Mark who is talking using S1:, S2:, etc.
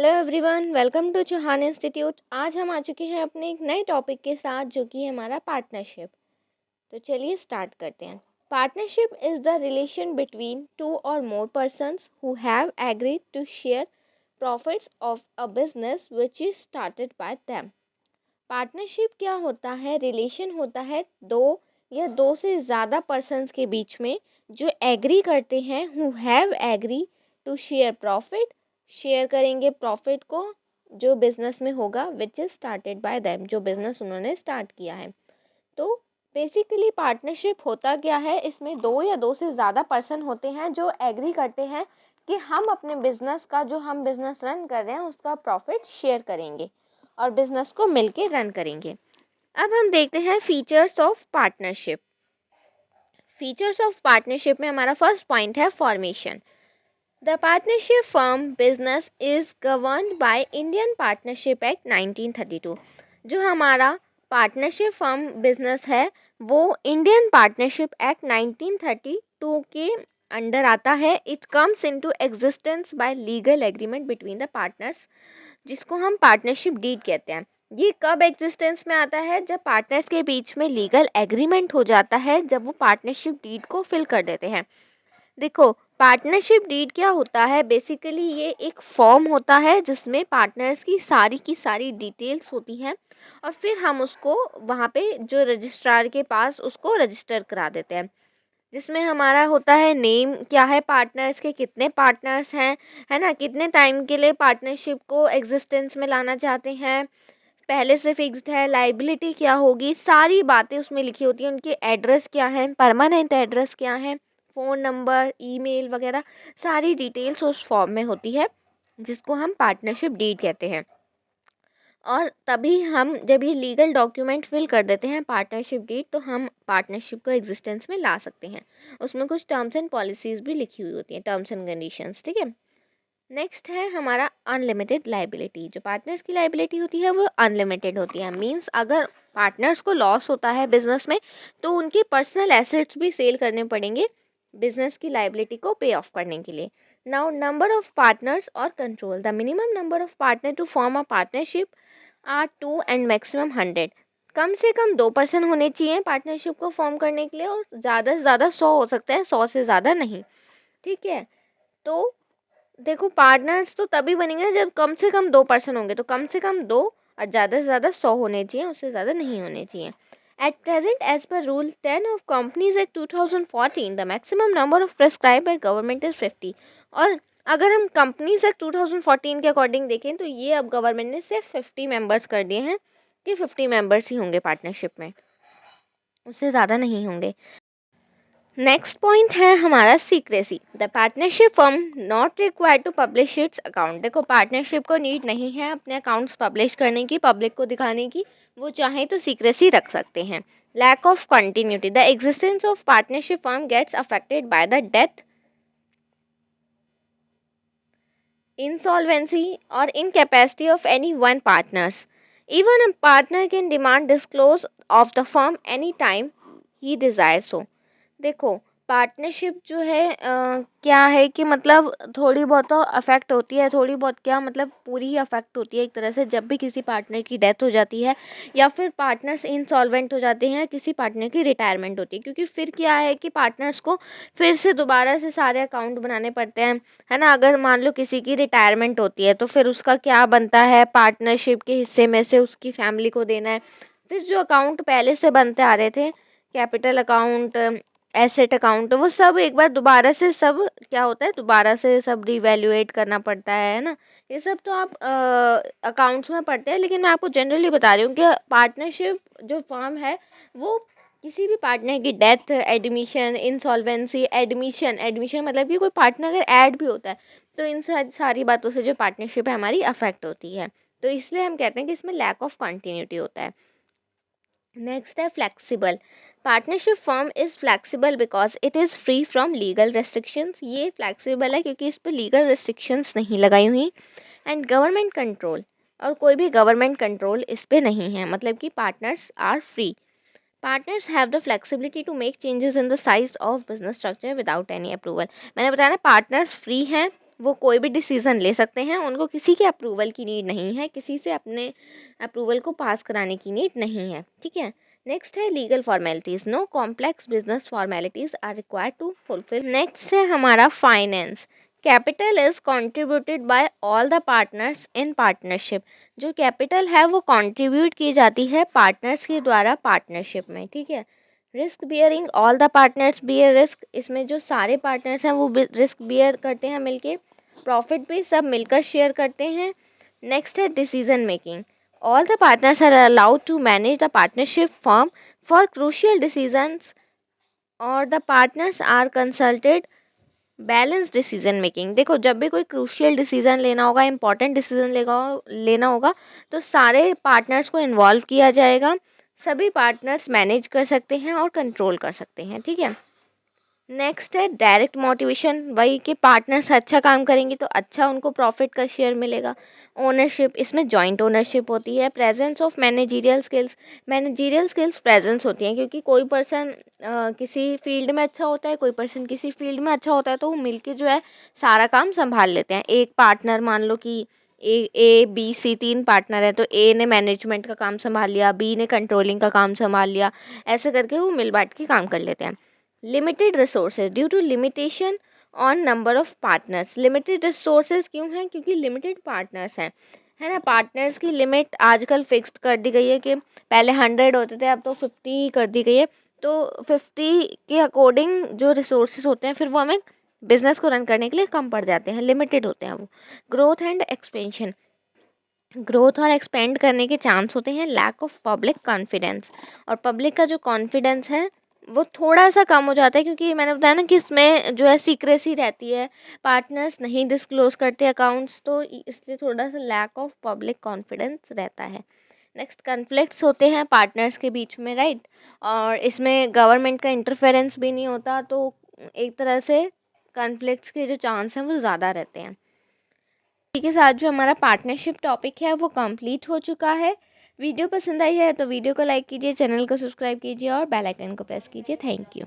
S1: Hello everyone, welcome to Chauhan institute. आज हम आ चुके हैं अपने एक नए टॉपिक के साथ जो कि है हमारा पार्टनरशिप। तो चलिए स्टार्ट करते हैं। Partnership is the relation between two or more persons who have agreed to share profits of a business which is started by them. Partnership क्या होता है? रिलेशन होता है दो या दो से ज़्यादा पर्सन्स के बीच में जो एग्री करते हैं, who have agree to share profit, share करेंगे प्रॉफिट को जो बिजनेस में होगा, which is started by them, जो बिजनेस उन्होंने स्टार्ट किया है। तो बेसिकली पार्टनरशिप होता क्या है? इसमें दो या दो से ज़्यादा पर्सन होते हैं जो एग्री करते हैं कि हम अपने बिजनेस का, जो हम बिजनेस रन कर रहे हैं, उसका प्रॉफिट शेयर करेंगे और बिजनेस को मिलके रन करेंगे। अब हम देखते हैं features of partnership. Features of partnership में हमारा फर्स्ट पॉइंट है formation. The partnership firm business is governed by Indian partnership act 1932। जो हमारा पार्टनरशिप फर्म बिजनेस है वो इंडियन पार्टनरशिप एक्ट 1932 के अंडर आता है। It comes into existence bye legal agreement between the partners, जिसको हम पार्टनरशिप डीड कहते हैं। ये कब एग्जिस्टेंस में आता है? जब पार्टनर्स के बीच में लीगल एग्रीमेंट हो जाता है, जब वो पार्टनरशिप डीड को फिल कर देते हैं। देखो, पार्टनरशिप डीड क्या होता है? बेसिकली ये एक फॉर्म होता है जिसमें पार्टनर्स की सारी डिटेल्स होती हैं और फिर हम उसको वहाँ पे जो रजिस्ट्रार के पास उसको रजिस्टर करा देते हैं, जिसमें हमारा होता है नेम क्या है पार्टनर्स के, कितने पार्टनर्स हैं, है ना, कितने टाइम के लिए पार्टनरशिप को एग्जिस्टेंस में लाना चाहते हैं, पहले से फिक्स्ड है, लाइबिलिटी क्या होगी, सारी बातें उसमें लिखी होती हैं। उनके एड्रेस क्या है, परमानेंट एड्रेस क्या है, फ़ोन नंबर, ईमेल वगैरह सारी डिटेल्स उस फॉर्म में होती है, जिसको हम पार्टनरशिप डीड कहते हैं। और तभी हम जब ये लीगल डॉक्यूमेंट फिल कर देते हैं पार्टनरशिप डीड, तो हम पार्टनरशिप को एग्जिस्टेंस में ला सकते हैं। उसमें कुछ टर्म्स एंड पॉलिसीज़ भी लिखी हुई होती हैं, टर्म्स एंड कंडीशंस, ठीक है। नेक्स्ट है हमारा अनलिमिटेड लाइबिलिटी। जो पार्टनर्स की लाइबिलिटी होती है वो अनलिमिटेड होती है। मींस अगर पार्टनर्स को लॉस होता है बिजनेस में तो उनके पर्सनल एसेट्स भी सेल करने पड़ेंगे बिजनेस की लाइबिलिटी को पे ऑफ करने के लिए। नाउ नंबर ऑफ पार्टनर्स और control. The minimum number of partner to form a partnership are 2 and maximum 100। कम से कम 2 पर्सन होने चाहिए पार्टनरशिप को फॉर्म करने के लिए, और ज़्यादा से ज़्यादा 100 हो सकता है, 100 से ज़्यादा नहीं, ठीक है। तो देखो, पार्टनर्स तो तभी बनेंगे जब कम से कम 2 पर्सन होंगे, तो कम से कम 2 और ज़्यादा से ज़्यादा 100 होने चाहिए, उससे ज़्यादा नहीं होने चाहिए। At present as per rule 10 of companies act 2014 the maximum number of prescribe by government is 50। और अगर हम कंपनीज एक्ट 2014 के अकॉर्डिंग देखें तो ये अब गवर्नमेंट ने सिर्फ 50 मेंबर्स कर दिए हैं कि 50 मेंबर्स ही होंगे पार्टनरशिप में, उससे ज़्यादा नहीं होंगे। नेक्स्ट पॉइंट है हमारा secrecy. The partnership firm not required to publish its account. देखो, पार्टनरशिप को नीड नहीं है अपने अकाउंट्स पब्लिश करने की, पब्लिक को दिखाने की, वो चाहे तो सीक्रेसी रख सकते हैं। Lack of continuity. The existence of partnership firm gets affected by the death, insolvency or incapacity of any one partners. Even a partner can demand disclose of the firm anytime he desires so. देखो, partnership जो है क्या है कि मतलब थोड़ी बहुत तो अफेक्ट होती है, थोड़ी बहुत क्या मतलब पूरी ही अफेक्ट होती है एक तरह से, जब भी किसी पार्टनर की डेथ हो जाती है या फिर पार्टनर्स इंसॉल्वेंट हो जाते हैं, किसी पार्टनर की रिटायरमेंट होती है, क्योंकि फिर क्या है कि पार्टनर्स को फिर से दोबारा से सारे अकाउंट बनाने पड़ते हैं, है ना। अगर मान लो किसी की रिटायरमेंट होती है तो फिर उसका क्या बनता है, पार्टनरशिप के हिस्से में से उसकी फैमिली को देना है। फिर जो अकाउंट पहले से बनते आ रहे थे, कैपिटल अकाउंट, एसेट अकाउंट, वो सब एक बार दोबारा से सब क्या होता है, दोबारा से सब रिवैल्यूएट करना पड़ता है ना। ये सब तो आप अकाउंट्स में पढ़ते हैं, लेकिन मैं आपको जनरली बता रही हूँ कि पार्टनरशिप जो फॉर्म है वो किसी भी पार्टनर की death, admission, insolvency, admission, admission मतलब कि कोई पार्टनर अगर ऐड भी होता है तो इन सारी बातों से जो पार्टनरशिप है हमारी अफेक्ट होती है। तो इसलिए हम कहते हैं कि इसमें लैक ऑफ कंटिन्यूटी होता है। नेक्स्ट है flexible. Partnership firm is flexible because it is free from legal restrictions. ये फ्लेक्सिबल है क्योंकि इस पर लीगल रेस्ट्रिक्शंस नहीं लगाई हुई। एंड गवर्नमेंट कंट्रोल, और कोई भी गवर्नमेंट कंट्रोल इस पर नहीं है, मतलब कि partners are free. Partners have the flexibility to make changes in the size of business structure without any approval. मैंने बताया ना, पार्टनर्स फ्री हैं वो कोई भी डिसीज़न ले सकते हैं, उनको किसी के अप्रूवल की नीड नहीं है, किसी से अपने अप्रूवल को पास कराने की नीड नहीं है, ठीक है। नेक्स्ट है legal formalities, no complex business formalities are required to fulfil. Next है हमारा finance, capital is contributed by all the partners in partnership. जो कैपिटल है वो कंट्रीब्यूट की जाती है पार्टनर्स के द्वारा पार्टनरशिप में, ठीक है। Risk bearing, all the partners bear risk, इसमें जो सारे पार्टनर्स हैं वो रिस्क बियर करते हैं मिलके। प्रॉफिट भी सब मिलकर शेयर करते हैं। नेक्स्ट है decision making, all the partners are allowed to manage the partnership form for crucial decisions और the partners are consulted. Balance decision making, देखो जब भी कोई क्रूशियल डिसीजन लेना होगा, इंपॉर्टेंट डिसीजन लेना होगा तो सारे पार्टनर्स को इन्वॉल्व किया जाएगा। सभी पार्टनर्स मैनेज कर सकते हैं और कंट्रोल कर सकते हैं, ठीक है। नेक्स्ट है डायरेक्ट मोटिवेशन, वही कि पार्टनर्स अच्छा काम करेंगे तो अच्छा उनको प्रॉफिट का शेयर मिलेगा। ओनरशिप, इसमें जॉइंट ओनरशिप होती है। Presence of managerial skills, managerial skills presence होती हैं क्योंकि कोई पर्सन किसी फील्ड में अच्छा होता है, कोई पर्सन किसी फील्ड में अच्छा होता है, तो वो मिलके जो है सारा काम संभाल लेते हैं। एक पार्टनर, मान लो कि ए बी सी 3 पार्टनर है, तो ए ने मैनेजमेंट का काम संभाल लिया, बी ने कंट्रोलिंग का काम संभाल लिया, ऐसे करके वो मिल बांट के काम कर लेते हैं। Limited resources, due to limitation on number of partners. Limited resources क्यों हैं? क्योंकि लिमिटेड पार्टनर्स हैं, है ना। पार्टनर्स की लिमिट आजकल फिक्स्ड कर दी गई है कि पहले 100 होते थे, अब तो 50 कर दी गई है। तो 50 के अकॉर्डिंग जो रिसोर्सेज होते हैं फिर वो हमें बिजनेस को रन करने के लिए कम पड़ जाते हैं, लिमिटेड होते हैं वो। ग्रोथ एंड एक्सपेंशन, ग्रोथ और एक्सपेंड करने के चांस होते हैं। लैक ऑफ पब्लिक कॉन्फिडेंस, और पब्लिक का जो कॉन्फिडेंस है वो थोड़ा सा कम हो जाता है क्योंकि मैंने बताया ना कि इसमें जो है सीक्रेसी रहती है, पार्टनर्स नहीं डिस्क्लोज करते अकाउंट्स, तो इसलिए थोड़ा सा लैक ऑफ पब्लिक कॉन्फिडेंस रहता है। नेक्स्ट, कन्फ्लिक्ट्स होते हैं पार्टनर्स के बीच में, राइट, और इसमें गवर्नमेंट का इंटरफेरेंस भी नहीं होता, तो एक तरह से कन्फ्लिक्ट्स के जो चांस हैं वो ज़्यादा रहते हैं। इसी के साथ जो हमारा पार्टनरशिप टॉपिक है वो कंप्लीट हो चुका है। वीडियो पसंद आई है तो वीडियो को लाइक कीजिए, चैनल को सब्सक्राइब कीजिए और बेल आइकन को प्रेस कीजिए। Thank you.